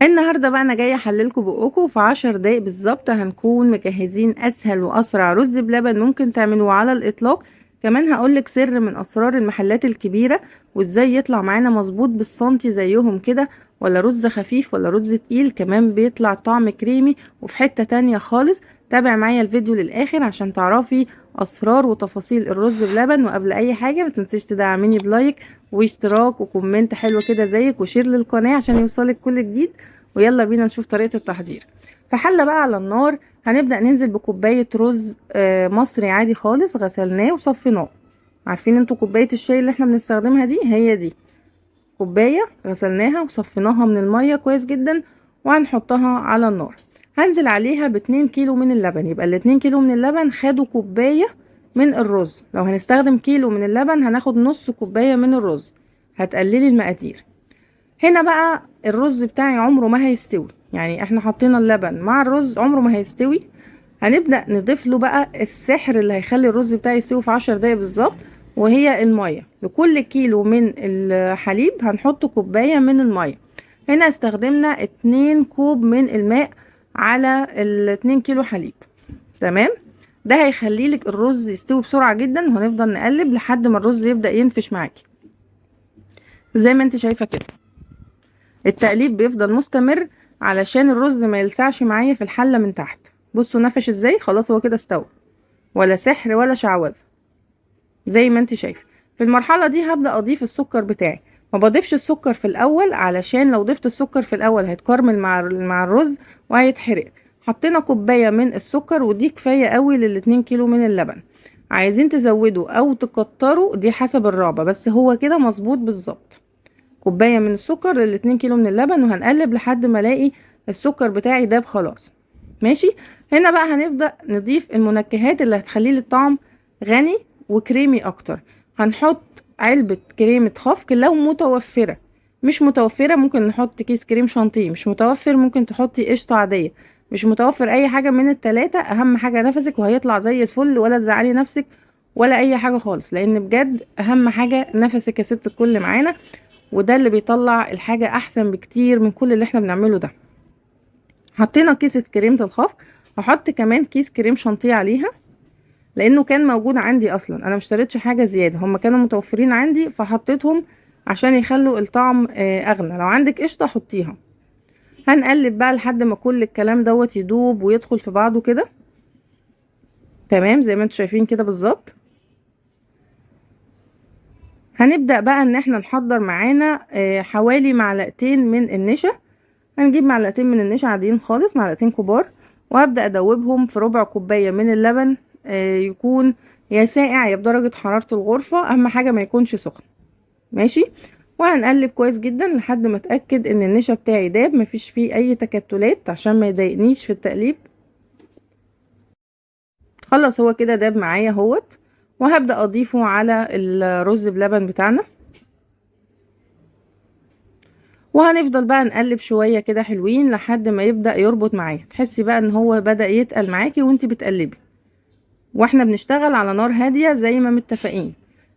النهارده بقى انا جايه احللكم بقكم في 10 دقايق بالظبط. هنكون مجهزين اسهل واسرع رز بلبن ممكن تعملوه على الاطلاق. كمان هقولك سر من اسرار المحلات الكبيره، وازاي يطلع معانا مظبوط بالسنتي زيهم كده، ولا رز خفيف ولا رز تقيل، كمان بيطلع طعم كريمي وفي حته تانية خالص. تابع معايا الفيديو للاخر عشان تعرفي اسرار وتفاصيل الرز بلبن. وقبل اي حاجه ما تنسيش تدعميني بلايك واشتراك وكومنت حلو كده زيك، وشير للقناه عشان يوصلك كل جديد. ويلا بينا نشوف طريقة التحضير. في حلة بقى على النار هنبدأ ننزل بكوباية رز مصري عادي خالص، غسلناه وصفيناه. عارفين انتوا كوباية الشاي اللي احنا بنستخدمها دي؟ هي دي كوباية غسلناها وصفيناها من المية كويس جدا، وهنحطها على النار. هنزل عليها ب2 كيلو من اللبن، يبقى ال2 كيلو من اللبن خدوا كوباية من الرز. لو هنستخدم كيلو من اللبن هناخد نص كوباية من الرز. هتقللي المقادير. هنا بقى الرز بتاعي عمره ما هيستوي، يعني احنا حطينا اللبن مع الرز عمره ما هيستوي. هنبدأ نضيف له بقى السحر اللي هيخلي الرز بتاعي يستوي في 10 دقايق بالظبط، وهي المية. لكل كيلو من الحليب هنحط كوباية من المية. هنا استخدمنا 2 كوب من الماء على ال2 كيلو حليب. تمام. ده هيخلي لك الرز يستوي بسرعة جدا، وهنفضل نقلب لحد ما الرز يبدأ ينفش معاكي زي ما انت شايفة كده. التقليب بيفضل مستمر علشان الرز ما يلسعش معايا في الحلة من تحت. بصوا نفش ازاي، خلاص هو كده استوى، ولا سحر ولا شعوذة زي ما انت شايفه. في المرحلة دي هبدأ اضيف السكر بتاعي. ما بضيفش السكر في الاول علشان لو ضفت السكر في الاول هيتكرمل مع الرز وهيتحرق. حطينا كوباية من السكر ودي كفاية قوي لل2 كيلو من اللبن. عايزين تزودوا او تكتروا دي حسب الرغبة، بس هو كده مظبوط بالظبط. كوباية من السكر ل2 كيلو من اللبن، وهنقلب لحد ما الاقي السكر بتاعي داب خلاص. ماشي. هنا بقى هنبدأ نضيف المنكهات اللي هتخلي لي الطعم غني وكريمي اكتر. هنحط علبة كريمة خفق لو متوفرة. مش متوفرة ممكن نحط كيس كريم شانتيه، مش متوفر ممكن تحطي قشطة عادية. مش متوفر اي حاجة من التلاتة، اهم حاجة نفسك وهيطلع زي الفل، ولا تزعلي نفسك ولا اي حاجة خالص، لان بجد اهم حاجة نفسك يا ست الكل معانا. وده اللي بيطلع الحاجة احسن بكتير من كل اللي احنا بنعمله ده. حطينا كيسة كريمة الخفق. هحط كمان كيس كريم شانتيه عليها، لانه كان موجود عندي اصلا، انا مشتريتش حاجة زيادة، هما كانوا متوفرين عندي فحطيتهم عشان يخلوا الطعم اغنى. لو عندك قشطة حطيها. هنقلب بقى لحد ما كل الكلام دوت يدوب ويدخل في بعضه كده. تمام زي ما انتوا شايفين كده بالظبط. هنبدأ بقى ان احنا نحضر معانا حوالي معلقتين من النشا. هنجيب معلقتين من النشا عاديين خالص، معلقتين كبار، وهبدأ ادوبهم في ربع كوباية من اللبن. يكون يا ساقع يا بدرجة حرارة الغرفة، اهم حاجة ما يكونش سخن. ماشي. وهنقلب كويس جدا لحد ما اتأكد ان النشا بتاعي داب مفيش فيه اي تكتلات عشان ما يضايقنيش في التقليب. خلص هو كده داب معايا اهوت. وهبدأ اضيفه على الرز بلبن بتاعنا. وهنفضل بقى نقلب شوية كده حلوين لحد ما يبدأ يربط معايا، تحسي بقى ان هو بدأ يتقل معاكي وانتي بتقلبي. واحنا بنشتغل على نار هادية زي ما متفقين.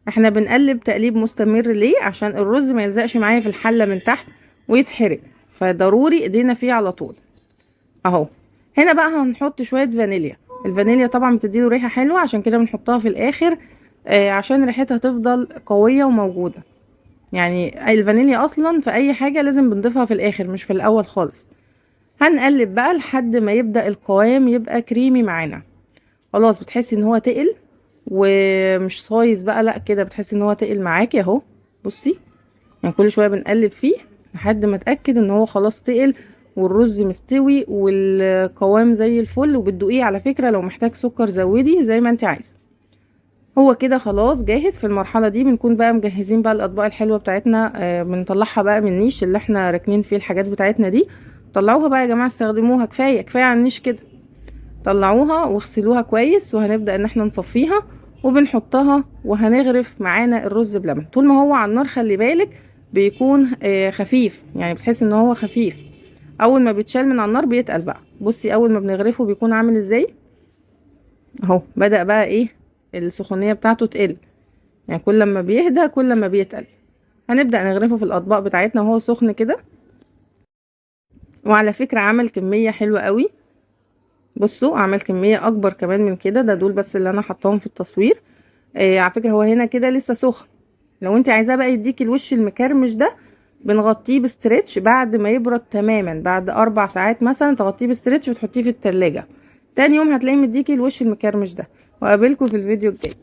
احنا بنقلب تقليب مستمر ليه؟ عشان الرز ما يلزقش معايا في الحلة من تحت ويتحرق، فضروري ايدينا فيه على طول. اهو. هنا بقى هنحط شوية فانيليا. الفانيليا طبعا بتديله ريحة حلوة، عشان كده بنحطها في الاخر عشان ريحتها تفضل قوية وموجودة. يعني الفانيليا اصلا في اي حاجة لازم بنضيفها في الاخر مش في الاول خالص. هنقلب بقى لحد ما يبدأ القوام يبقى كريمي معانا. خلاص بتحسي ان هو تقل ومش صايص بقى، لا كده بتحسي ان هو تقل معاكي اهو. بصي، يعني كل شوية بنقلب فيه لحد ما اتأكد ان هو خلاص تقل والرز مستوي والقوام زي الفل. وبتدوقيه على فكرة، لو محتاج سكر زودي زي ما انت عايزة. هو كده خلاص جاهز. في المرحلة دي بنكون بقى مجهزين بقى الأطباق الحلوة بتاعتنا. بنطلعها بقى من النيش اللي احنا راكنين فيه الحاجات بتاعتنا دي. طلعوها بقى يا جماعة، استخدموها، كفاية كفاية على النيش كده. طلعوها واغسلوها كويس، وهنبدأ ان احنا نصفيها وبنحطها. وهنغرف معانا الرز بلبن. طول ما هو على النار خلي بالك بيكون خفيف، يعني بتحس ان هو خفيف. اول ما بيتشال من على النار بيتقل بقى. بصي اول ما بنغرفه بيكون عامل ازاي اهو. بدأ بقى ايه؟ السخونية بتاعته تقل، يعني كل ما بيهدى كل ما بيتقل. هنبدأ نغرفه في الأطباق بتاعتنا وهو سخن كده. وعلى فكرة عمل كمية حلوة قوي. بصوا عمل كمية اكبر كمان من كده، ده دول بس اللي انا حطاهم في التصوير. على فكرة هو هنا كده لسه سخن. لو انت عايزاه بقى يديكي الوش المكرمش ده، بنغطيه بستريتش بعد ما يبرد تماما، بعد 4 ساعات مثلا تغطيه بستريتش وتحطيه في التلاجة. تاني يوم هتلاقيه مديكي الوش المكرمش ده. وقابلكم في الفيديو الجاي.